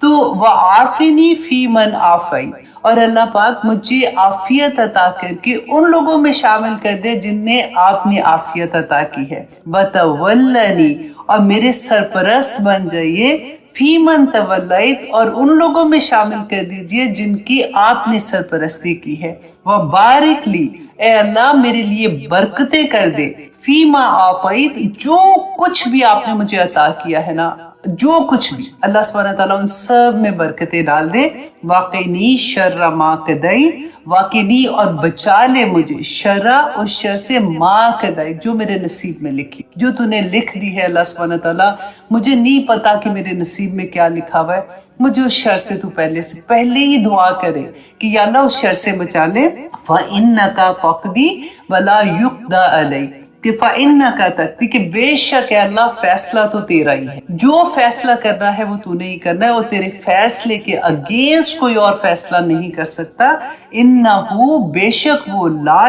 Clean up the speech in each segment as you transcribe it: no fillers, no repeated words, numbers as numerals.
تو وعافنی فی من عافیت، اور اللہ پاک مجھے عافیت عطا کر کے ان لوگوں میں شامل کر دے جن نے آپ نے عافیت عطا کی ہے، وتولنی، اور میرے سرپرست بن جائیے، فی من تولیت، اور ان لوگوں میں شامل کر دیجئے جن کی آپ نے سرپرستی کی ہے، وبارک لی، اے اللہ میرے لیے برکتیں کر دے، فیما آفیت، جو کچھ بھی آپ نے مجھے عطا کیا ہے نا، جو کچھ بھی اللہ سبحانہ تعالیٰ ان سب میں برکتیں ڈال دے، واقعنی شر ما قضیت، واقعنی اور بچا لے مجھے شر، اس شر سے ما قضیت، جو میرے نصیب میں لکھی، جو تو نے لکھ دی ہے اللہ سبحانہ تعالیٰ، مجھے نہیں پتا کہ میرے نصیب میں کیا لکھا ہوا ہے، مجھے اس شر سے تو پہلے ہی دعا کرے کہ یا اللہ اس شر سے بچا لے، فَإِنَّكَ تَقْضِي وَلَا يُقْضَى عَلَيْكَ، کہ فَإِنَّكَ تَقْضِي، کہ بے شک ہے اللہ فیصلہ تو تیرا ہی ہے، جو فیصلہ کرنا ہے وہ تو نے ہی کرنا ہے، اور تیرے فیصلے کے اگینسٹ کوئی اور فیصلہ نہیں کر سکتا، اِنَّهُ، بے شک وہ لا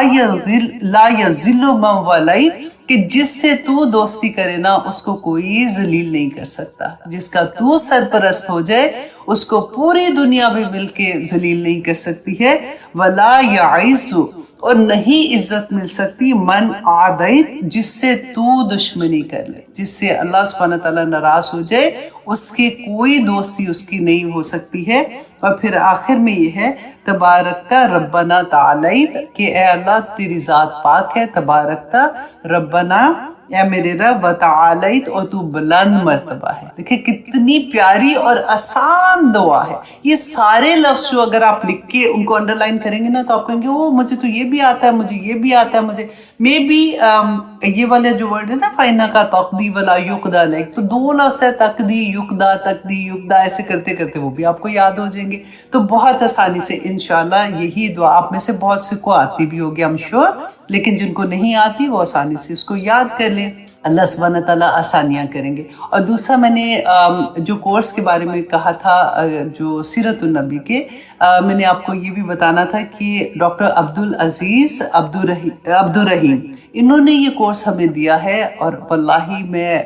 يَذِلُّ مَن وَلَيْتَ، کہ جس سے تو دوستی کرے نا اس کو کوئی ذلیل نہیں کر سکتا، جس کا تو سرپرست ہو جائے اس کو پوری دنیا بھی مل کے ذلیل نہیں کر سکتی ہے، وَلَا يَعِزُّ، اور نہیں عزت مل سکتی، من عادیت، جس سے تو دشمنی کر لے، جس سے اللہ سبحانہ تعالیٰ ناراض ہو جائے اس کی کوئی دوستی اس کی نہیں ہو سکتی ہے۔ اور پھر آخر میں یہ ہے تبارکتا ربنا تعالیت، کہ اے اللہ تیری ذات پاک ہے، تبارکتا ربنا، اے میرے رب، وتعالیت، اور تو بلند مرتبہ ہے۔ دیکھیں کتنی پیاری اور آسان دعا ہے، یہ سارے لفظ جو اگر آپ لکھ کے ان کو انڈر لائن کریں گے نا تو آپ کہیں گے او مجھے تو یہ بھی آتا ہے، مجھے یہ بھی آتا ہے، مجھے میں بھی یہ والے جو ورڈ ہے نا فَإِنَّكَ تَقْضِي وَلَا يُقْضَى عَلَيْكَ، تو دو لفظ ہے تقدی یقدا، تقدی یقدا، ایسے کرتے کرتے وہ بھی آپ کو یاد ہو جائیں گے، تو بہت آسانی سے انشاءاللہ یہی دعا آپ میں سے بہت سے کو آتی بھی ہوگی I'm sure، لیکن جن کو نہیں آتی وہ آسانی سے اس کو یاد کر لیں، اللہ سبحانہ تعالیٰ آسانیاں کریں گے۔ اور دوسرا میں نے جو کورس کے بارے میں کہا تھا جو سیرت النبی کے، میں نے آپ کو یہ بھی بتانا تھا کہ ڈاکٹر عبدالعزیز عبدالرحیم انہوں نے یہ کورس ہمیں دیا ہے، اور واللہ میں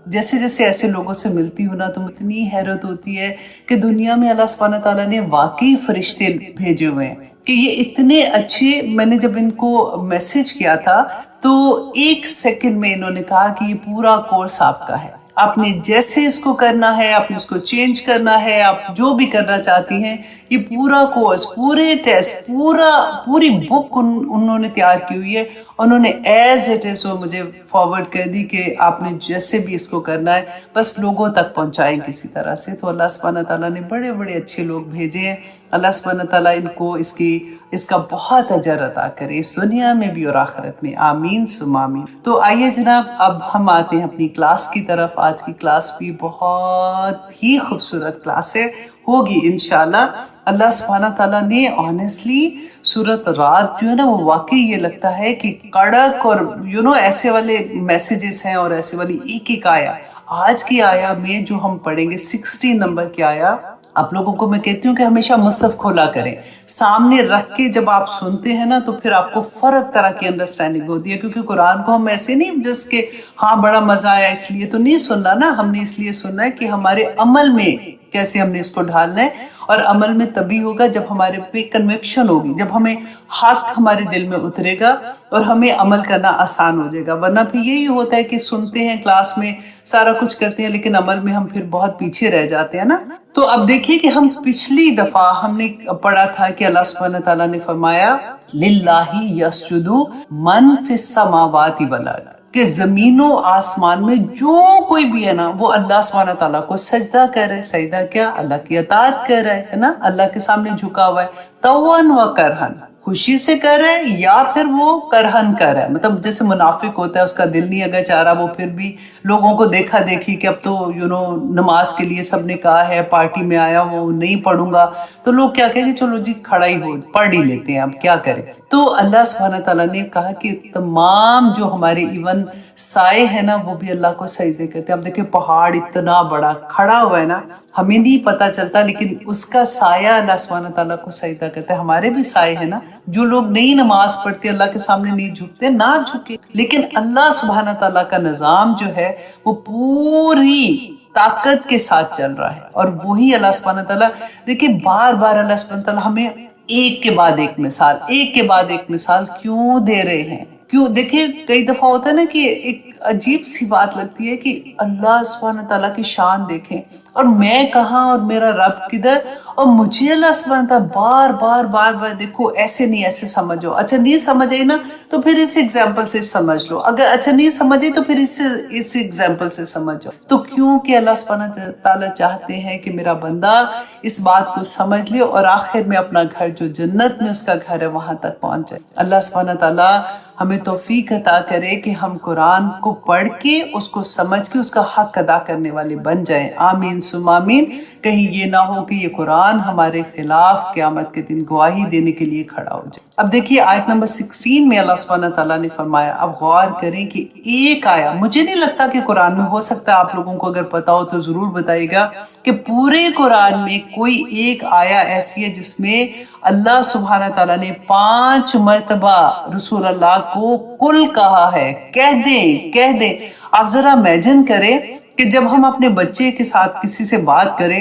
جیسے جیسے ایسے لوگوں سے ملتی ہوں نا تو اتنی حیرت ہوتی ہے کہ دنیا میں اللہ سبحانہ تعالیٰ نے واقعی فرشتے بھیجے ہوئے ہیں کہ یہ اتنے اچھے، میں نے جب ان کو میسج کیا تھا تو 1 سیکنڈ میں انہوں نے کہا کہ یہ پورا کورس آپ کا ہے، آپ نے جیسے اس کو کرنا ہے، آپ نے اس کو چینج کرنا ہے، آپ جو بھی کرنا چاہتی ہیں، یہ پورا کورس، پورے ٹیسٹ، پوری بک انہوں نے تیار کی ہوئی ہے، انہوں نے ایز اٹ از وہ مجھے فارورڈ کر دی کہ آپ نے جیسے بھی اس کو کرنا ہے بس لوگوں تک پہنچائیں کسی طرح سے۔ تو اللہ سبحانہ تعالیٰ نے بڑے بڑے اچھے لوگ بھیجے ہیں، اللہ سبحانہ تعالیٰ ان کو اس کا بہت اجر عطا کرے، اس دنیا میں بھی اور آخرت میں، آمین ثم آمین۔ تو آئیے جناب اب ہم آتے ہیں اپنی کلاس کی طرف۔ آج کی کلاس بھی بہت ہی خوبصورت کلاس ہوگی انشاءاللہ۔ اللہ سبحانہ تعالیٰ نے آنیسٹلی سورۃ رات جو ہے نا وہ واقعی یہ لگتا ہے کہ کڑک اور ایسے والے میسیجز ہیں اور ایسے والی ایک آیا۔ آج کی آیا میں جو ہم پڑھیں گے 60 نمبر کی آیا، آپ لوگوں کو میں کہتی ہوں کہ ہمیشہ مصحف کھولا کریں، سامنے رکھ کے جب آپ سنتے ہیں نا تو پھر آپ کو فرق طرح کی انڈرسٹینڈنگ ہوتی ہے، کیونکہ قرآن کو ہم ایسے نہیں جس کہ ہاں بڑا مزہ آیا اس لیے تو نہیں سننا نا، ہم نے اس لیے سننا ہے کہ ہمارے عمل میں کیسے ہم نے اس کو ڈھالنا ہے، اور عمل میں تبھی ہوگا جب ہمارے پہ کنوکشن ہوگی، جب ہمیں حق ہمارے دل میں اترے گا اور ہمیں عمل کرنا آسان ہو جائے گا، ورنہ پھر یہی ہوتا ہے کہ سنتے ہیں کلاس میں سارا کچھ کرتے ہیں لیکن عمل میں ہم پھر بہت پیچھے رہ جاتے ہیں نا۔ تو اب دیکھیے کہ ہم پچھلی دفعہ ہم نے پڑھا تھا کہ اللہ سبحانہ تعالیٰ نے فرمایا للہ یسجد من فی السماوات والارض، کہ زمین و آسمان میں جو کوئی بھی ہے نا وہ اللہ سبحانہ تعالیٰ کو سجدہ کر رہا ہے۔ سجدہ کیا؟ اللہ کی اطاعت کر رہا ہے نا، اللہ کے سامنے جھکا ہوا ہے، طوعاً و کرہاً، خوشی سے کر رہا ہے یا پھر وہ کرہن کر رہا ہے، مطلب جیسے منافق ہوتا ہے اس کا دل نہیں اگر چاہ رہا، وہ پھر بھی لوگوں کو دیکھا دیکھی کہ اب تو نماز کے لیے سب نے کہا ہے، پارٹی میں آیا وہ نہیں پڑھوں گا تو لوگ کیا کہیں گے چلو جی کھڑا ہی ہو پڑھ ہی لیتے ہیں، اب کیا کریں۔ تو اللہ سبحانہ تعالیٰ نے کہا کہ تمام جو ہمارے ایون سائے ہیں نا وہ بھی اللہ کو سجدے کرتے ہیں۔ اب دیکھیں پہاڑ اتنا بڑا کھڑا ہوا ہے نا، ہمیں نہیں پتہ چلتا لیکن اس کا سایہ اللہ سبحانہ تعالیٰ کو سجدہ کرتا ہے۔ ہمارے بھی سائے ہیں نا، جو لوگ نہیں نماز پڑھتے اللہ کے سامنے نہیں جھکتے، نہ جھکے، لیکن اللہ سبحانہ تعالیٰ کا نظام جو ہے وہ پوری طاقت کے ساتھ چل رہا ہے. اور وہی اللہ سبحانہ تعالیٰ دیکھیں بار بار اللہ سبحانہ تعالیٰ ہمیں ایک کے بعد ایک مثال، ایک کے بعد ایک مثال کیوں دے رہے ہیں. کیوں؟ دیکھیں کئی دفعہ ہوتا ہے نا کہ ایک عجیب سی بات لگتی ہے کہ اللہ سبحانہ تعالیٰ کی شان دیکھیں اور میں کہاں اور میرا رب کدھر، اور مجھے اللہ سبحانہ تعالیٰ بار بار بار بار دیکھو ایسے نہیں ایسے سمجھو. اچھا نہیں سمجھ آئی نا تو پھر اس ایگزامپل سے سمجھ لو، اگر اچھا نہیں سمجھ آئی تو پھر اس ایگزامپل سے سمجھو. تو کیونکہ اللہ سبحانہ تعالیٰ چاہتے ہیں کہ میرا بندہ اس بات کو سمجھ لے اور آخر میں اپنا گھر جو جنت میں اس کا گھر ہے وہاں تک پہنچ جائے. اللہ سبحانہ تعالیٰ ہمیں توفیق عطا کرے کہ ہم قرآن کو پڑھ کے اس کو سمجھ کے اس کا حق ادا کرنے والے بن جائیں. آمین ثم آمین. کہیں یہ نہ ہو کہ یہ قرآن ہمارے خلاف قیامت کے دن گواہی دینے کے لیے کھڑا ہو جائے. اب دیکھیے آیت نمبر 16 میں اللہ سبحانہ تعالیٰ نے فرمایا، اب غور کریں کہ ایک آیا، مجھے نہیں لگتا کہ قرآن میں، ہو سکتا ہے آپ لوگوں کو اگر پتا ہو تو ضرور بتائیے گا، کہ پورے قرآن میں کوئی ایک آیا ایسی ہے جس میں اللہ سبحانہ تعالیٰ نے 5 مرتبہ رسول اللہ کو کل کہا ہے. کہہ دیں. آپ ذرا امیجن کریں کہ جب ہم اپنے بچے کے ساتھ کسی سے بات کریں،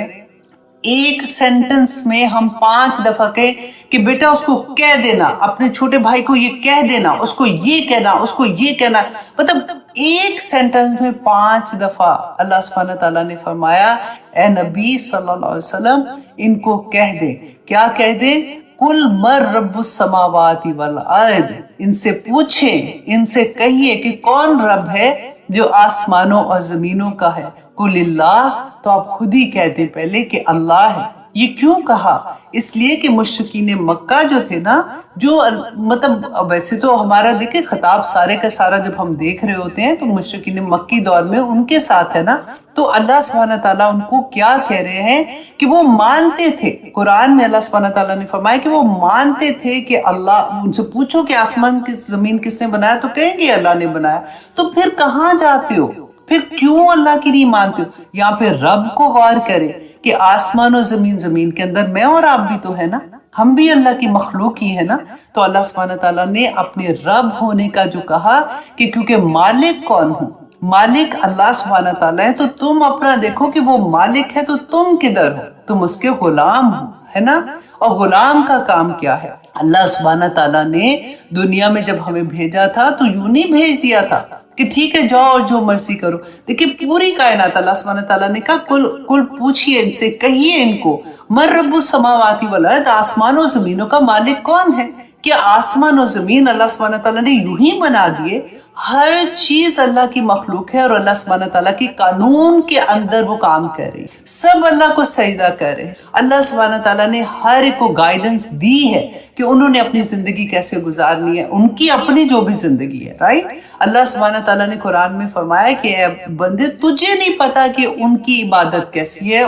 ایک سینٹنس میں ہم 5 دفعہ کہیں کہ بیٹا اس کو کہہ دینا، اپنے چھوٹے بھائی کو یہ کہہ دینا، اس کو یہ کہنا، اس کو یہ کہنا. مطلب ایک سینٹنس میں 5 دفعہ اللہ سبحانہ تعالیٰ نے فرمایا اے نبی صلی اللہ علیہ وسلم ان کو کہہ دیں. کیا کہہ دیں؟ کل مر رب السماوات والارض. ان سے پوچھیں، ان سے کہیے کہ کون رب ہے جو آسمانوں اور زمینوں کا ہے. قل اللہ، تو آپ خود ہی کہہ دیں پہلے کہ اللہ ہے. یہ کیوں کہا؟ اس لیے کہ مشرکین مکہ جو تھے نا، جو مطلب ویسے تو ہمارا دیکھیں خطاب سارے کا سارا جب ہم دیکھ رہے ہوتے ہیں تو مشرکین مکی دور میں ان کے ساتھ ہے نا، تو اللہ سبحانہ تعالیٰ ان کو کیا کہہ رہے ہیں کہ وہ مانتے تھے. قرآن میں اللہ سبحانہ تعالیٰ نے فرمایا کہ وہ مانتے تھے کہ اللہ، ان سے پوچھو کہ آسمان کی زمین کس نے بنایا تو کہیں گے اللہ نے بنایا. تو پھر کہاں جاتے ہو؟ پھر کیوں اللہ کی نہیں مانتے ہو؟ یہاں پہ رب کو غور کرے کہ آسمان و زمین کے اندر میں اور آپ بھی تو ہے نا، ہم بھی اللہ کی مخلوق ہی ہے نا. تو اللہ سبحانہ تعالیٰ نے اپنے رب ہونے کا جو کہا کہ کیونکہ مالک کون ہوں، مالک اللہ سبحانہ تعالیٰ ہے، تو تم اپنا دیکھو کہ وہ مالک ہے تو تم کدھر ہو، تم اس کے غلام ہو، ہے نا. اور غلام کا کام کیا ہے؟ اللہ سبحانہ تعالیٰ نے دنیا میں جب ہمیں بھیجا تھا تو یوں نہیں بھیج دیا تھا کہ ٹھیک ہے جاؤ اور جو مرضی کرو. دیکھیں پوری کائنات اللہ سبحانہ تعالیٰ نے کہا کل پوچھئے ان سے، کہیے ان کو من رب السماوات والارض، آسمان و زمینوں کا مالک کون ہے. کیا آسمان و زمین اللہ سبحانہ تعالیٰ نے یوں ہی بنا دیے؟ ہر چیز اللہ کی مخلوق ہے اور اللہ سبحانہ تعالیٰ کی قانون کے اندر وہ کام کر رہے ہیں، سب اللہ کو سجدہ کر رہے ہیں. اللہ سبحانہ تعالیٰ نے ہر ایک کو گائیڈنس دی ہے کہ انہوں نے اپنی زندگی کیسے گزارنی ہے، ان کی اپنی جو بھی زندگی ہے، رائٹ. اللہ سبحانہ تعالیٰ نے قرآن میں فرمایا کہ اے بندے تجھے نہیں پتا کہ ان کی عبادت کیسی ہے،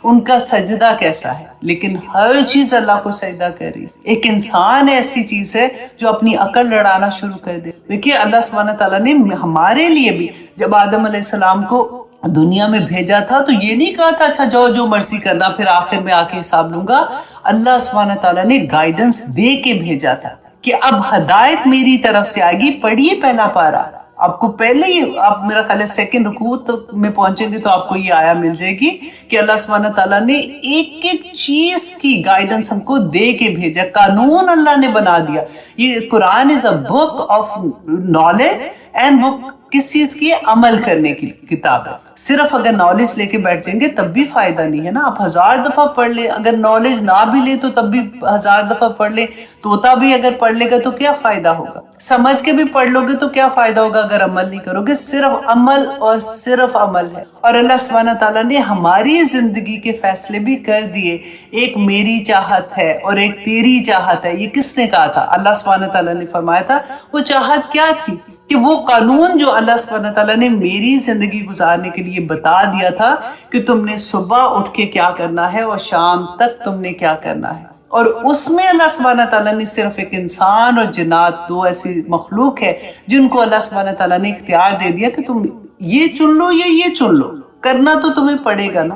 ان کا سجدہ کیسا ہے، لیکن ہر چیز اللہ کو سجدہ کر رہی. ایک انسان ایسی چیز ہے جو اپنی عقل لڑانا شروع کر دے. دیکھیے اللہ سبحانہ تعالیٰ نے ہمارے لیے بھی جب آدم علیہ السلام کو دنیا میں بھیجا تھا تو یہ نہیں کہا تھا اچھا جاؤ جو مرضی کرنا پھر آخر میں آ کے حساب لوں گا. اللہ سبحانہ تعالیٰ نے گائیڈنس دے کے بھیجا تھا کہ اب ہدایت میری طرف سے آئے گی. پڑھیے پہلا پارہ، آپ کو پہلے ہی آپ میرا خیال ہے 2 رکوع میں پہنچیں گے تو آپ کو یہ آیا مل جائے گی کہ اللہ سبحانہ تعالیٰ نے ایک ایک چیز کی گائیڈنس ہم کو دے کے بھیجا. قانون اللہ نے بنا دیا. یہ Quran is a book of knowledge and book کس چیز کی؟ عمل کرنے کی کتاب ہے. صرف اگر نالج لے کے بیٹھ جائیں گے تب بھی فائدہ نہیں ہے نا. آپ 1000 دفعہ پڑھ لیں، اگر نالج نہ بھی لے تو تب بھی 1000 دفعہ پڑھ لیں. طوطا بھی اگر پڑھ لے گا تو کیا فائدہ ہوگا؟ سمجھ کے بھی پڑھ لو گے تو کیا فائدہ ہوگا اگر عمل نہیں کرو گے؟ صرف عمل اور صرف عمل ہے. اور اللہ سبحانہ تعالیٰ نے ہماری زندگی کے فیصلے بھی کر دیے. ایک میری چاہت ہے اور ایک تیری چاہت ہے. یہ کس نے کہا تھا؟ اللہ سبحانہ تعالیٰ نے فرمایا تھا. وہ چاہت کیا تھی؟ کہ وہ قانون جو اللہ سبحانہ تعالیٰ نے میری زندگی گزارنے کے لیے بتا دیا تھا کہ تم نے صبح اٹھ کے کیا کرنا ہے اور شام تک تم نے کیا کرنا ہے. اور اس میں اللہ سبحانہ تعالیٰ نے صرف ایک انسان اور جنات، 2 ایسی مخلوق ہے جن کو اللہ سبحانہ تعالیٰ نے اختیار دے دیا کہ تم یہ چن لو یا یہ چن لو. کرنا تو تمہیں پڑے گا نا.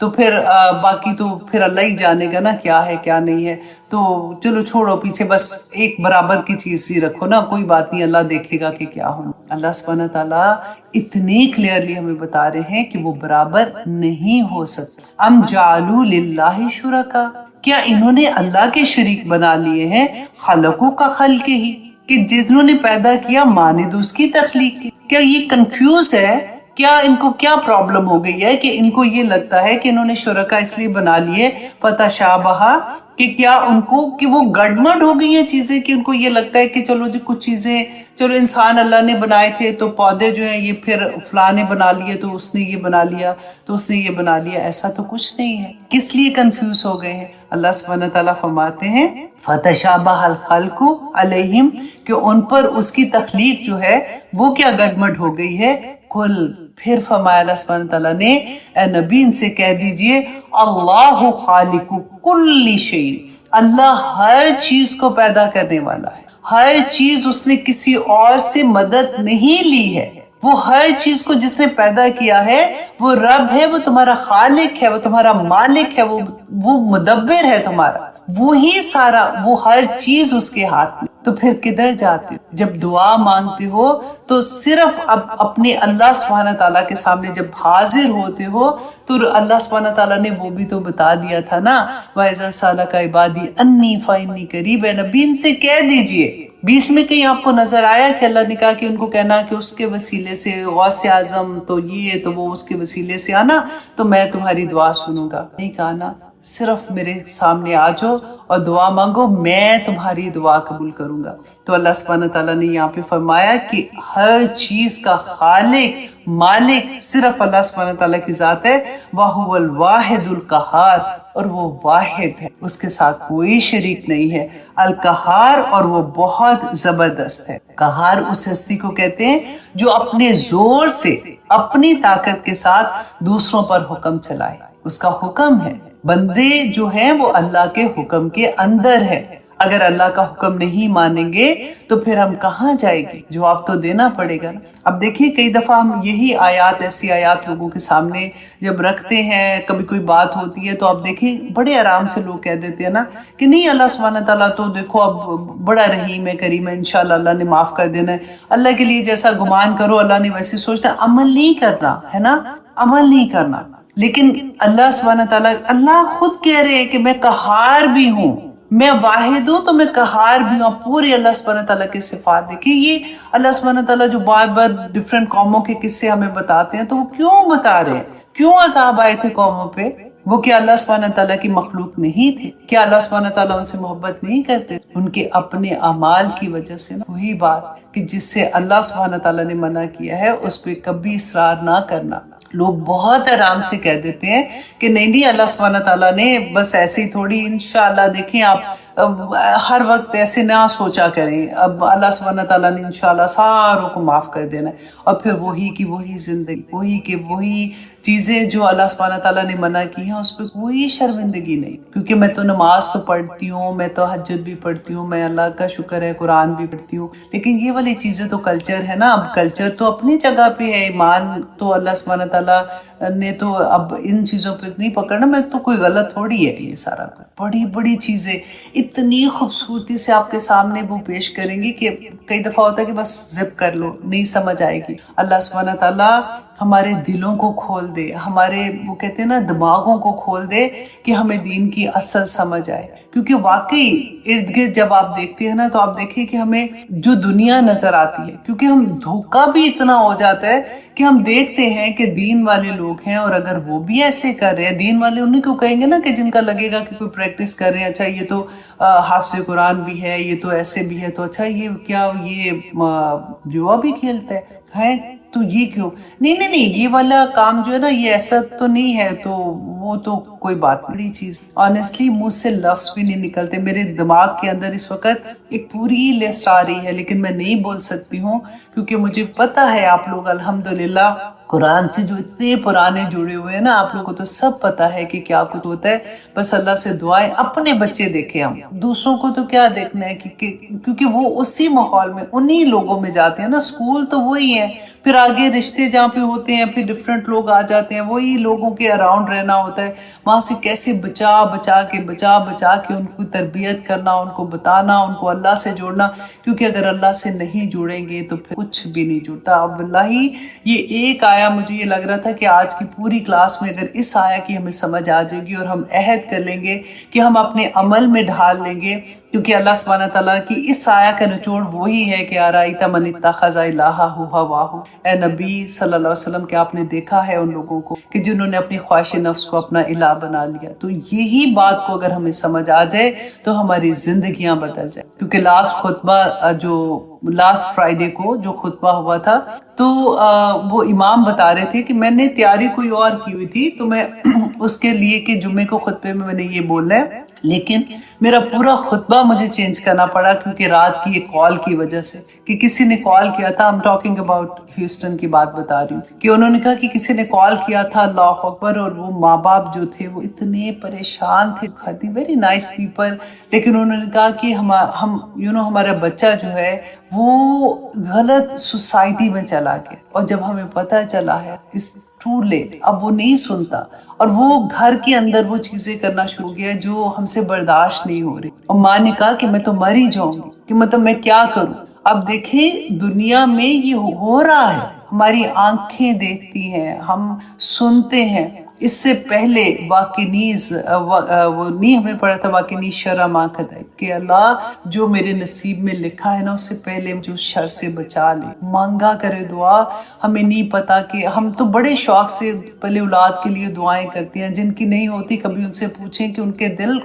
تو پھر باقی تو پھر اللہ ہی جانے گا نا کیا ہے کیا نہیں ہے. تو چلو چھوڑو پیچھے، بس ایک برابر کی چیز ہی رکھو نا، کوئی بات نہیں، اللہ دیکھے گا کہ کیا ہونا. اللہ سبحانہ تعالیٰ اتنی کلیئرلی ہمیں بتا رہے ہیں کہ وہ برابر نہیں ہو سکتے. ام جعلوا للہ شرکا، کیا انہوں نے اللہ کے شریک بنا لیے ہیں، خلقو کا خلق ہی، کہ جنہوں نے پیدا کیا مانند اس کی تخلیق کی. کیا یہ کنفیوز ہے؟ کیا ان کو کیا پرابلم ہو گئی ہے کہ ان کو یہ لگتا ہے کہ انہوں نے شرکا اس لیے بنا لیے فتشابہ، کہ کیا ان کو کہ وہ گڑمڑ ہو گئی ہیں چیزیں، کہ ان کو یہ لگتا ہے کہ چلو جی کچھ چیزیں، چلو انسان اللہ نے بنائے تھے تو پودے جو ہیں یہ پھر فلاں نے بنا لیے تو اس نے یہ بنا لیا تو اس نے یہ بنا لیا. ایسا تو کچھ نہیں ہے. کس لیے کنفیوز ہو گئے ہیں؟ اللہ سبحانہ تعالیٰ فرماتے ہیں فتشابہ الخلق علیہم، کہ ان پر اس کی تخلیق جو ہے وہ کیا گڑمڑ ہو گئی ہے. کل، پھر فرمایا اللہ سبحانہ تعالیٰ نے اے نبی ان سے کہہ دیجئے اللہ خالق کل شیء، اللہ ہر چیز کو پیدا کرنے والا ہے. ہر چیز اس نے کسی اور سے مدد نہیں لی ہے. وہ ہر چیز کو جس نے پیدا کیا ہے وہ رب ہے، وہ تمہارا خالق ہے، وہ تمہارا مالک ہے، وہ مدبر ہے تمہارا، وہی سارا، وہ ہر چیز اس کے ہاتھ میں. تو پھر کدھر جاتے ہو؟ جب دعا مانگتے ہو تو صرف اب اپنے اللہ سبحانہ تعالیٰ کے سامنے جب حاضر ہوتے ہو تو اللہ سبحانہ تعالیٰ نے وہ بھی تو بتا دیا تھا نا، وَإِذَا سَأَلَكَ عِبَادِي عَنِّي فَإِنِّي قَرِيبٌ. اے نبی ان سے کہہ دیجئے. بیچ میں کہیں آپ کو نظر آیا کہ اللہ نے کہا کہ ان کو کہنا کہ اس کے وسیلے سے غوث اعظم تو یہ تو وہ، اس کے وسیلے سے آنا تو میں تمہاری دعا سنوں گا؟ نہیں کہا نا، صرف میرے سامنے آ جاؤ اور دعا مانگو، میں تمہاری دعا قبول کروں گا. تو اللہ سبحانہ تعالیٰ نے یہاں پہ فرمایا کہ ہر چیز کا خالق مالک صرف اللہ سبحانہ تعالیٰ کی ذات ہے. وَهُوَ الْوَاحِدُ الْقَهَّارُ، اور وہ واحد ہے، اس کے ساتھ کوئی شریک نہیں ہے. القہار، اور وہ بہت زبردست ہے. قہار اس ہستی کو کہتے ہیں جو اپنے زور سے، اپنی طاقت کے ساتھ دوسروں پر حکم چلائے. اس کا حکم ہے. بندے جو ہیں وہ اللہ کے حکم کے اندر ہے. اگر اللہ کا حکم نہیں مانیں گے تو پھر ہم کہاں جائیں گے؟ جواب تو دینا پڑے گا. اب دیکھیے کئی دفعہ ہم یہی آیات، ایسی آیات لوگوں کے سامنے جب رکھتے ہیں، کبھی کوئی بات ہوتی ہے تو آپ دیکھیں بڑے آرام سے لوگ کہہ دیتے ہیں نا کہ نہیں اللہ سبحانہ تعالیٰ تو دیکھو اب بڑا رحیم ہے، کریم ہے، انشاءاللہ اللہ نے معاف کر دینا ہے. اللہ کے لیے جیسا گمان کرو اللہ نے ویسے سوچتا ہے. عمل نہیں کرنا ہے نا، عمل نہیں کرنا. لیکن اللہ سبحانہ تعالیٰ، اللہ خود کہہ رہے ہیں کہ میں قہار بھی ہوں، میں واحد ہوں تو میں قہار بھی ہوں. پورے اللہ سبحانہ تعالیٰ کے صفات دیکھیں. یہ اللہ سبحانہ تعالیٰ جو بار بار ڈفرینٹ قوموں کے قصے ہمیں بتاتے ہیں تو وہ کیوں بتا رہے ہیں؟ کیوں عذاب آئے تھے قوموں پہ؟ وہ کیا اللہ سبحانہ تعالیٰ کی مخلوق نہیں تھے؟ کیا اللہ سبحانہ تعالیٰ ان سے محبت نہیں کرتے؟ ان کے اپنے اعمال کی وجہ سے نا. وہی بات کہ جس سے اللہ سبحانہ تعالیٰ نے منع کیا ہے اس پہ کبھی اصرار نہ کرنا. لوگ بہت آرام سے کہہ دیتے ہیں کہ نہیں اللہ سبحانہ تعالیٰ نے بس ایسے ہی تھوڑی، انشاءاللہ دیکھیں آپ ہر وقت ایسے نہ سوچا کریں، اب اللہ سبحانہ تعالیٰ نے انشاءاللہ ساروں کو معاف کر دینا ہے. اور پھر وہی کی وہی زندگی، وہی کی وہی چیزیں جو اللہ سبحانہ تعالیٰ نے منع کی ہیں اس پہ کوئی شرمندگی نہیں. کیونکہ میں تو نماز تو پڑھتی ہوں، میں تو تہجد بھی پڑھتی ہوں، میں اللہ کا شکر ہے قرآن بھی پڑھتی ہوں، لیکن یہ والی چیزیں تو کلچر ہے نا. اب کلچر تو اپنی جگہ پہ ہے، ایمان تو اللہ سبحانہ تعالیٰ نے تو اب ان چیزوں پہ نہیں پکڑنا. میں تو کوئی غلط تھوڑی ہے. یہ سارا بڑی بڑی چیزیں اتنی خوبصورتی سے آپ کے سامنے وہ پیش کریں گی کہ کئی دفعہ ہوتا ہے کہ بس زپ کر لو، نہیں سمجھ آئے گی. اللہ سبحانہ تعالیٰ ہمارے دلوں کو کھول دے، ہمارے وہ کہتے ہیں نا دماغوں کو کھول دے کہ ہمیں دین کی اصل سمجھ آئے. کیونکہ واقعی ارد گرد جب آپ دیکھتے ہیں نا تو آپ دیکھیں کہ ہمیں جو دنیا نظر آتی ہے، کیونکہ ہم دھوکہ بھی اتنا ہو جاتا ہے کہ ہم دیکھتے ہیں کہ دین والے لوگ ہیں اور اگر وہ بھی ایسے کر رہے ہیں، دین والے انہیں کیوں کہیں گے نا کہ جن کا لگے گا کہ کوئی پریکٹس کر رہے ہیں، اچھا یہ تو حافظ قرآن بھی ہے، یہ تو ایسے بھی ہے، تو اچھا یہ کیا یہ جوا بھی کھیلتا ہے تو یہ کیوں؟ نہیں، یہ والا کام جو ہے نا یہ ایسا تو نہیں ہے، تو وہ تو کوئی بات نہیں. چیز آنیسٹلی منہ سے لفظ بھی نہیں نکلتے. میرے دماغ کے اندر اس وقت ایک پوری لسٹ آ رہی ہے لیکن میں نہیں بول سکتی ہوں کیونکہ مجھے پتا ہے آپ لوگ الحمدللہ قرآن سے جو اتنے پرانے جڑے ہوئے ہیں نا، آپ لوگوں کو تو سب پتا ہے کہ کیا کچھ ہوتا ہے. بس اللہ سے دعائیں، اپنے بچے دیکھیں، ہم دوسروں کو تو کیا دیکھنا ہے کیونکہ وہ اسی ماحول میں انہی لوگوں میں جاتے ہیں نا. اسکول تو وہی ہے، پھر آگے رشتے جہاں پہ ہوتے ہیں پھر ڈفرینٹ لوگ آ جاتے ہیں، وہی لوگوں کے اراؤنڈ رہنا ہوتا ہے، وہاں سے کیسے بچا کے ان کو تربیت کرنا، ان کو بتانا، ان کو اللہ سے جوڑنا، کیونکہ اگر اللہ سے نہیں جوڑیں گے تو پھر کچھ بھی نہیں جڑتا۔ اب واللہ یہ ایک آیا مجھے یہ لگ رہا تھا کہ آج کی پوری کلاس میں اگر اس آیا کی ہمیں سمجھ آ جائے گی اور ہم عہد کر لیں گے کہ ہم اپنے عمل میں ڈھال لیں گے، کیونکہ اللہ سبحانہ تعالیٰ کی اس آیا کا نچوڑ وہی ہے کہ ارائیت من اتخذ الہہ ہواہ، اے نبی صلی اللہ علیہ وسلم، کہ آپ نے دیکھا ہے ان لوگوں کو کہ جنہوں نے اپنی خواہش نفس کو اپنا الہ بنا لیا۔ تو یہی بات کو اگر ہمیں سمجھ آ جائے تو ہماری زندگیاں بدل جائیں، کیونکہ لاسٹ فرائیڈے کو جو خطبہ ہوا تھا تو وہ امام بتا رہے تھے کہ میں نے تیاری کوئی اور کی ہوئی تھی، تو میں اس کے لیے کہ جمعے کو خطبے میں نے یہ بولنا ہے، لیکن میرا پورا خطبہ مجھے چینج کرنا پڑا کیونکہ رات کی ایک کال کی وجہ سے، کہ کسی نے کال کیا تھا، I'm talking about ہیوسٹن کی بات بتا رہی ہوں، کہ انہوں نے کہا کہ کسی نے کال کیا تھا، اللہ اکبر، اور وہ ماں باپ جو تھے وہ اتنے پریشان تھے، ویری نائس پیپل، لیکن انہوں نے کہا کہ ہمارا بچہ جو ہے وہ غلط سوسائٹی میں چلا گیا، اور جب ہمیں پتہ چلا ہے it's too late، اب وہ نہیں سنتا، اور وہ گھر کے اندر وہ چیزیں کرنا شروع کیا جو ہم سے برداشت نہیں ہو رہی، اور ماں نے کہا کہ میں تو مر ہی جاؤں گی، کہ مطلب میں کیا کروں۔ اب دیکھیں دنیا میں یہ ہو رہا ہے، ہماری آنکھیں دیکھتی ہیں، ہم سنتے ہیں۔ اس سے پہلے وہ نہیں ہمیں پڑھا تھا واقعی شرع ما قضیت، کہ اللہ جو میرے نصیب میں لکھا ہے نا اس سے پہلے جو شر سے بچا لے، مانگا کرے دعا۔ ہمیں نہیں پتا کہ ہم تو بڑے شوق سے پہلے اولاد کے لیے دعائیں کرتے ہیں، جن کی نہیں ہوتی کبھی ان سے پوچھیں کہ ان کے دل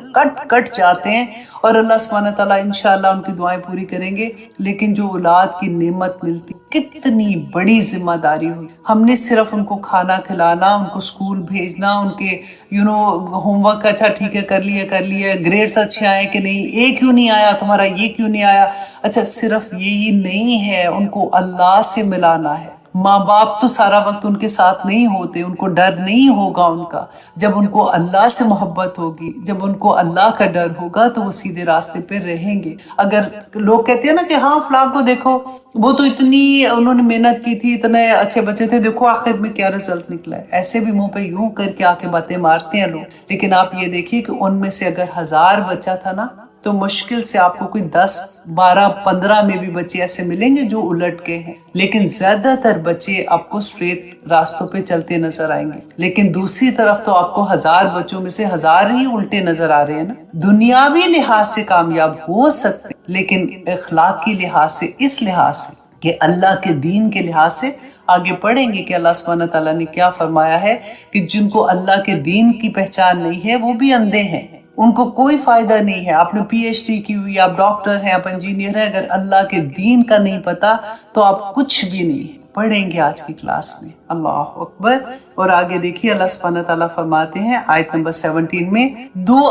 کٹ جاتے ہیں، اور اللہ سبحانہ تعالیٰ انشاءاللہ ان کی دعائیں پوری کریں گے۔ لیکن جو اولاد کی نعمت ملتی، کتنی بڑی ذمہ داری ہوئی، ہم نے صرف ان کو کھانا کھلانا، ان کو اسکول بھیجنا، ان کے ہوم ورک اچھا ٹھیک ہے کر لیا، گریڈز اچھے آئے کہ نہیں، یہ کیوں نہیں آیا تمہارا، یہ کیوں نہیں آیا، اچھا صرف یہی نہیں ہے، ان کو اللہ سے ملانا ہے۔ ماں باپ تو سارا وقت ان کے ساتھ نہیں ہوتے، ان کو ڈر نہیں ہوگا ان کا، جب ان کو اللہ سے محبت ہوگی، جب ان کو اللہ کا ڈر ہوگا تو وہ سیدھے راستے پہ رہیں گے۔ اگر لوگ کہتے ہیں نا کہ ہاں فلاں کو دیکھو وہ تو اتنی انہوں نے محنت کی تھی، اتنے اچھے بچے تھے، دیکھو آخر میں کیا رزلٹ نکلا ہے، ایسے بھی منہ پہ یوں کر کے آ کے باتیں مارتے ہیں لوگ۔ لیکن آپ یہ دیکھیے کہ ان میں سے اگر 1000 بچہ تھا نا تو مشکل سے آپ کو کوئی 10 12 15 میں بھی بچے ایسے ملیں گے جو الٹ کے ہیں، لیکن زیادہ تر بچے آپ کو اسٹریٹ راستوں پہ چلتے نظر آئیں گے۔ لیکن دوسری طرف تو آپ کو 1000 بچوں میں سے 1000 ہی الٹے نظر آ رہے ہیں نا۔ دنیاوی لحاظ سے کامیاب ہو سکتے لیکن اخلاقی لحاظ سے، اس لحاظ سے کہ اللہ کے دین کے لحاظ سے آگے پڑھیں گے کہ اللہ سبحانہ تعالیٰ نے کیا فرمایا ہے کہ جن کو اللہ کے دین کی پہچان نہیں ہے وہ بھی اندھے ہیں، ان کو کوئی فائدہ نہیں ہے۔ آپ نے پی ایچ ڈی کی ہوئی، آپ ڈاکٹر ہیں، آپ انجینئر ہیں، اگر اللہ کے دین کا نہیں پتا تو آپ کچھ بھی نہیں پڑھیں گے آج کی کلاس میں۔ اللہ اکبر۔ اور آگے دیکھیے اللہ سبحانہ تعالیٰ فرماتے ہیں آیت نمبر 17 میں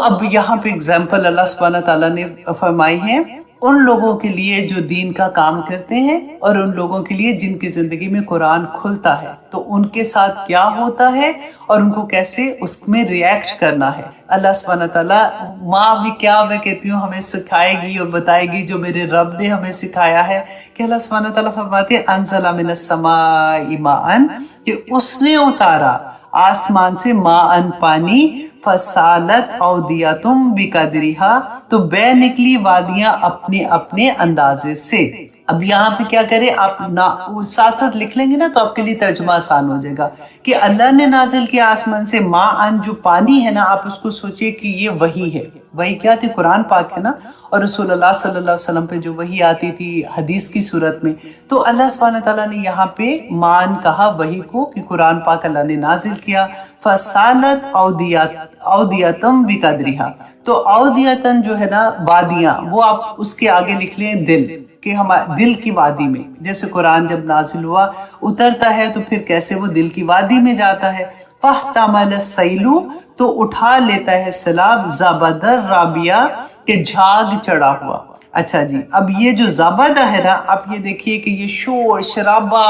اب یہاں پہ اگزامپل اللہ سبحانہ تعالیٰ نے فرمائی ہیں ان لوگوں کے لیے جو دین کا کام کرتے ہیں اور ان لوگوں کے لیے جن کی زندگی میں قرآن کھلتا ہے تو ان کے ساتھ کیا ہوتا ہے اور ان کو کیسے اس میں ریئیکٹ کرنا ہے۔ اللہ سبحانہ تعالیٰ ماں بھی کیا میں کہتی ہوں ہمیں سکھائے گی اور بتائے گی جو میرے رب نے ہمیں سکھایا ہے کہ اللہ سبحانہ تعالیٰ فرماتے ہیں انزل من السماء ماء، کہ اس نے اتارا آسمان سے ماء پانی، فسالت اودیتم بقدرہا، تو بہ نکلی وادیاں اپنے اپنے اندازے سے۔ اب یہاں پہ کیا کرے آپ ساتھ ساتھ لکھ لیں گے نا تو آپ کے لیے ترجمہ آسان ہو جائے گا کہ اللہ نے نازل کیا آسمان سے ماء، جو پانی ہے نا آپ اس کو سوچئے کہ یہ وحی ہے۔ وحی کیا تھی؟ قرآن پاک ہے نا، اور رسول اللہ صلی اللہ علیہ وسلم پہ جو وحی آتی تھی حدیث کی صورت میں، تو اللہ سبحانہ تعالیٰ نے یہاں پہ مان کہا وحی کو کہ قرآن پاک اللہ نے نازل کیا۔ فسالت اودیتم بقدرہا، تو اودیتن جو ہے نا وادیاں، وہ آپ اس کے آگے لکھ لیں دل، کہ ہمارے دل کی وادی میں، جیسے قرآن جب نازل ہوا اترتا ہے تو پھر کیسے وہ دل کی وادی میں جاتا ہے۔ فاحتمل السیل، تو اٹھا لیتا ہے سیلاب، زبدر رابیہ، کہ جھاگ چڑھا ہوا۔ اچھا جی، اب یہ جو زبدہ ہے نا، آپ یہ دیکھیے کہ یہ شور شرابہ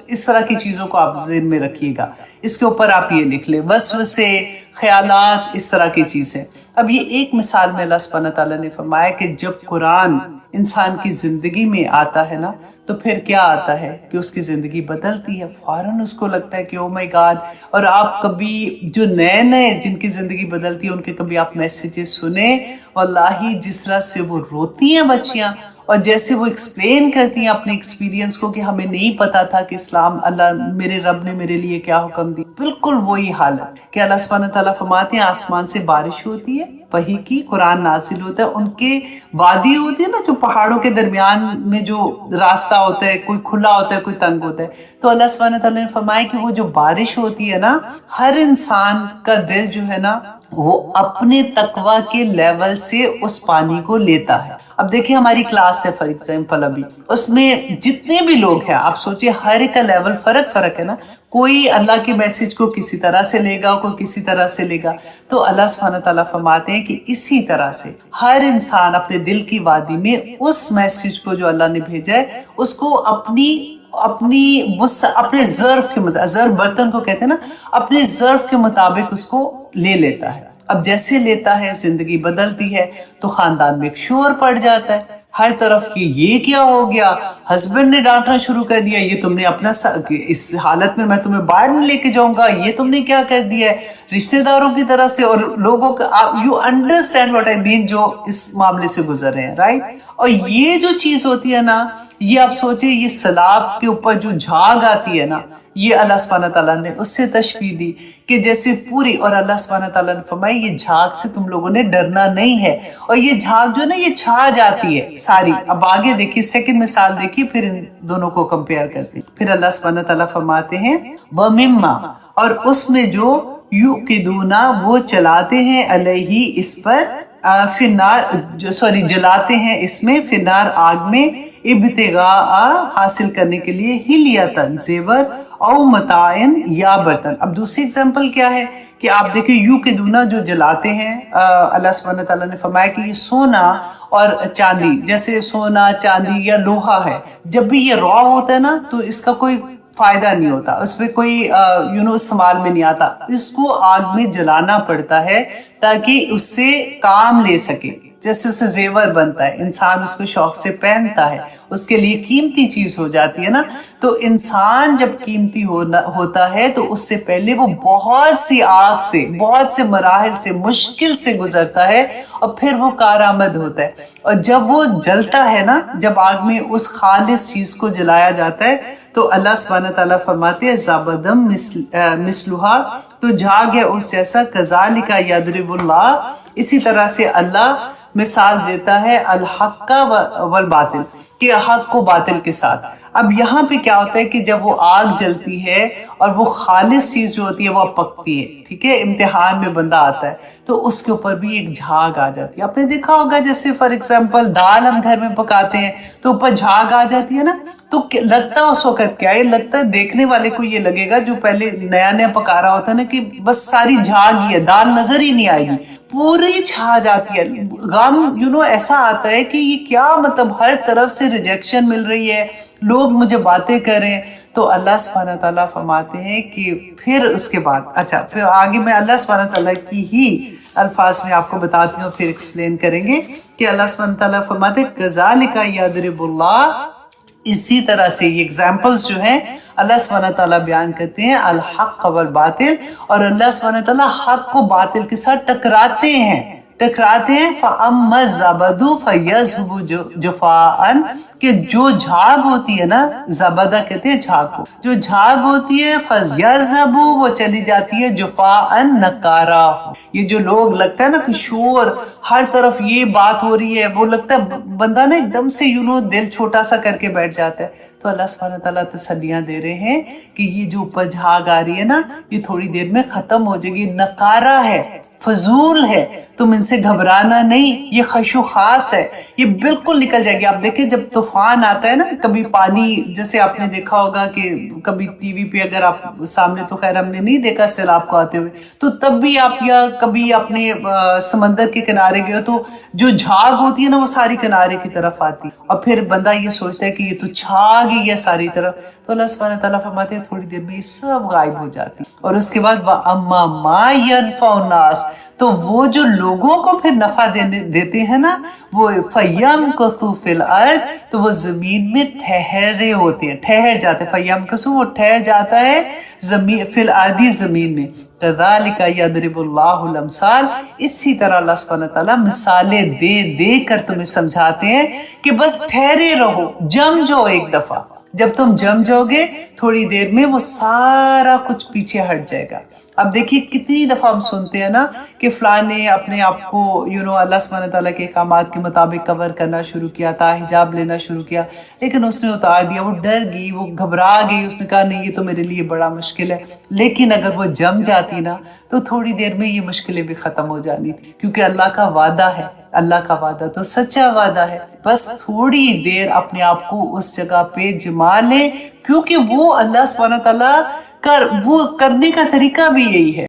اس طرح کی چیزوں کو آپ ذہن میں رکھیے گا، اس کے اوپر آپ یہ لکھ لیں وسوسے، خیالات، اس طرح کی چیزیں۔ اب یہ ایک مثال میں اللہ سبحانہ تعالیٰ نے فرمایا کہ جب قرآن انسان کی زندگی میں آتا ہے نا تو پھر کیا آتا ہے کہ اس کی زندگی بدلتی ہے، فوراً اس کو لگتا ہے کہ او مائی گاڈ. اور آپ کبھی جو نئے نئے جن کی زندگی بدلتی ہے ان کے کبھی آپ میسیجز سنیں، واللہ جس طرح سے وہ روتی ہیں بچیاں اور جیسے وہ ایکسپلین کرتی ہیں اپنے ایکسپیرینس کو کہ ہمیں نہیں پتا تھا کہ اسلام اللہ میرے رب نے میرے لیے کیا حکم دی، بالکل وہی حالت کہ اللہ سبحانہ تعالیٰ فرماتے ہیں آسمان سے بارش ہوتی ہے، وحی کی قرآن نازل ہوتا ہے، ان کے وادی ہوتی ہے نا جو پہاڑوں کے درمیان میں جو راستہ ہوتا ہے، کوئی کھلا ہوتا ہے کوئی تنگ ہوتا ہے، تو اللہ سبحانہ تعالیٰ نے فرمایا کہ وہ جو بارش ہوتی ہے نا ہر انسان کا دل جو ہے نا وہ اپنے تقوی کے لیول سے اس پانی کو لیتا ہے. اب دیکھیں ہماری کلاس ہے فار ایگزامپل، ابھی اس میں جتنے بھی لوگ ہیں آپ سوچئے ہر ایک کا لیول فرق ہے نا، کوئی اللہ کے میسج کو کسی طرح سے لے گا، کوئی کسی طرح سے لے گا. تو اللہ سبحانہ تعالیٰ فرماتے ہیں کہ اسی طرح سے ہر انسان اپنے دل کی وادی میں اس میسج کو جو اللہ نے بھیجا ہے اس کو اپنے ظرف کے مطابق، ظرف برتن کو کہتے ہیں نا، اپنے ظرف کے مطابق اس کو لے لیتا ہے. اب جیسے لیتا ہے زندگی بدلتی ہے تو خاندان میں ایک شور پڑ جاتا ہے ہر طرف کی، یہ کیا ہو گیا، ہسبینڈ نے ڈانٹنا شروع کر دیا، یہ تم نے اپنا اس حالت میں تمہیں باہر نہیں لے کے جاؤں گا، یہ تم نے کیا کر دیا ہے، رشتہ داروں کی طرح سے اور لوگوں کا، یو انڈرسٹینڈ واٹ آئی مین، جو اس معاملے سے گزر رہے ہیں، رائٹ. اور یہ جو چیز ہوتی ہے نا، یہ آپ سوچیں یہ سیلاب کے اوپر جو جھاگ آتی ہے نا، یہ اللہ سبحانہ تعالیٰ نے اس سے تشبیہ دی کہ جیسے پوری، اور اللہ سبحانہ تعالیٰ نے فرمایا یہ جھاگ سے تم لوگوں نے ڈرنا نہیں ہے، اور یہ جھاگ جو ہے نا یہ چھا جاتی ہے ساری. اب آگے دیکھیے سیکنڈ مثال دیکھیے، پھر ان دونوں کو کمپیئر کرتے ہیں. پھر اللہ سبحانہ تعالیٰ فرماتے ہیں وَمِمَّا، اور اس میں جو یوقدونا وہ چلاتے ہیں علیہ اس پر، جلاتے ہیں اس میں، فنار آگ میں، ابتغاء حاصل کرنے کے لیے، ہلیتن زیور، او متاعن یا برتن. اب دوسری اگزامپل کیا ہے کہ آپ دیکھیں یو کے دونا جو جلاتے ہیں، اللہ سبحانہ تعالیٰ نے فرمایا کہ یہ سونا اور چاندی، جیسے سونا چاندی یا لوہا ہے، جب بھی یہ را ہوتا ہے نا تو اس کا کوئی فائدہ نہیں ہوتا، اس پہ کوئی استعمال میں نہیں آتا، اس کو آگ میں جلانا پڑتا ہے تاکہ اس سے کام لے سکے. جیسے اسے زیور بنتا ہے، انسان اس کو شوق سے پہنتا ہے، اس کے لیے قیمتی چیز ہو جاتی ہے نا. تو انسان جب قیمتی ہوتا ہے تو اس سے پہلے وہ بہت سی آگ سے، بہت سے مراحل سے، مشکل سے گزرتا ہے اور پھر وہ کارآمد ہوتا ہے. اور جب وہ جلتا ہے نا، جب آگ میں اس خالص چیز کو جلایا جاتا ہے تو اللہ سبحانہ تعالیٰ فرماتے ہیں زبدم مثلھا، تو جھاگ ہے اس جیسا، کذالک یضرب اللہ، اسی طرح سے اللہ مثال دیتا ہے الحق والباطل، کہ حق کو باطل کے ساتھ. اب یہاں پہ کیا ہوتا ہے کہ جب وہ آگ جلتی ہے اور وہ خالص چیز جو ہوتی ہے وہ پکتی ہے، ٹھیک ہے، امتحان میں بندہ آتا ہے تو اس کے اوپر بھی ایک جھاگ آ جاتی ہے. آپ نے دیکھا ہوگا جیسے فار ایگزامپل دال ہم گھر میں پکاتے ہیں تو اوپر جھاگ آ جاتی ہے نا، تو لگتا ہے اس وقت کیا ہے، لگتا ہے دیکھنے والے کو یہ لگے گا جو پہلے نیا نیا پکا رہا ہوتا ہے نا کہ بس ساری جھاگ ہی ہے، دال نظر ہی نہیں آئے گی، پوری چھا جاتی ہے. غم ایسا آتا ہے کہ یہ کیا مطلب، ہر طرف سے ریجیکشن مل رہی ہے، لوگ مجھے باتیں کر رہے ہیں. تو اللہ سبحانہ تعالیٰ فرماتے ہیں کہ پھر اس کے بعد، اچھا پھر آگے میں اللہ سبحانہ تعالیٰ کی ہی الفاظ میں آپ کو بتاتی ہوں، پھر ایکسپلین کریں گے کہ اللہ سبحانہ تعالیٰ فرماتے ہیں کذالک یضرب اللہ، اسی طرح سے یہ ایگزامپلز جو ہیں اللہ سبحانہ تعالیٰ بیان کرتے ہیں الحق والباطل، اور اللہ سبحانہ تعالیٰ حق کو باطل کے ساتھ ٹکراتے ہیں. فَأَمَّا الزَّبَدُ فَيَذْهَبُ جُفَاءً، کہ جو جھاگ ہوتی ہے نا، زبدہ کہتے ہیں جھاگ کو، جو جھاگ ہوتی ہے فَيَذْهَبُ، وہ چلی جاتی ہے، جُفَاءً نکارا. یہ جو لوگ لگتا ہے نا کہ شور ہر طرف یہ بات ہو رہی ہے، وہ لگتا ہے بندہ نا ایک دم سے دل چھوٹا سا کر کے بیٹھ جاتا ہے. تو اللہ سبحانہ تعالیٰ تسلیاں دے رہے ہیں کہ یہ جو اوپر جھاگ آ رہی ہے نا یہ تھوڑی دیر میں ختم ہو جائے گی، نکارا ہے، فضول ہے، تم ان سے گھبرانا نہیں، یہ خشو خاص ہے، یہ بالکل نکل جائے گی. آپ دیکھیں جب طوفان آتا ہے نا، کبھی پانی، جیسے آپ نے دیکھا ہوگا کہ کبھی ٹی وی پہ، اگر آپ سامنے تو خیر ہم نے نہیں دیکھا سیلاب کو آتے ہوئے، تو تب بھی آپ یا کبھی اپنے سمندر کے کنارے گئے تو جو جھاگ ہوتی ہے نا وہ ساری کنارے کی طرف آتی، اور پھر بندہ یہ سوچتا ہے کہ یہ تو چھا گئی ہے ساری طرف. تو اللہ سبحانہ تعالیٰ فرماتے ہیں تھوڑی دیر میں یہ سب غائب ہو جاتی. اور اس کے بعد وَأَمَّا مَا يَنفَعُ النَّاسَ، تو وہ جو لوگوں کو پھر نفع دیتے ہیں نا، وہ فَيَمْكُثُ فِي الْأَرْضِ، تو وہ زمین میں ٹھہرے ہوتے ہیں، ٹھہر جاتے ہیں. فَيَمْكُثُ وہ ٹھہر جاتا ہے فِي الْأَرْضِ زمین میں. كَذَلِكَ يَضْرِبُ اللَّهُ الْأَمْثَالَ، اسی طرح اللہ سبحانہ تعالیٰ مثالیں دے دے کر تمہیں سمجھاتے ہیں کہ بس ٹھہرے رہو، جم جاؤ ایک دفعہ. جب تم جم جاؤ گے تھوڑی دیر میں وہ سارا کچھ پیچھے ہٹ جائے گا. اب دیکھیے کتنی دفعہ ہم سنتے ہیں نا کہ فلاں نے اپنے آپ کو اللہ سبحانہ تعالیٰ کے احکامات کے مطابق کور کرنا شروع کیا تھا، حجاب لینا شروع کیا، لیکن اس نے اتار دیا، وہ ڈر گئی، وہ گھبرا گئی، اس نے کہا نہیں یہ تو میرے لیے بڑا مشکل ہے. لیکن اگر وہ جم جاتی نا تو تھوڑی دیر میں یہ مشکلیں بھی ختم ہو جانی تھی، کیونکہ اللہ کا وعدہ ہے، اللہ کا وعدہ تو سچا وعدہ ہے. بس تھوڑی دیر اپنے آپ کو اس جگہ پہ جما لیں، کیونکہ وہ اللہ سبحانہ تعالیٰ وہ کرنے کا طریقہ بھی یہی ہے.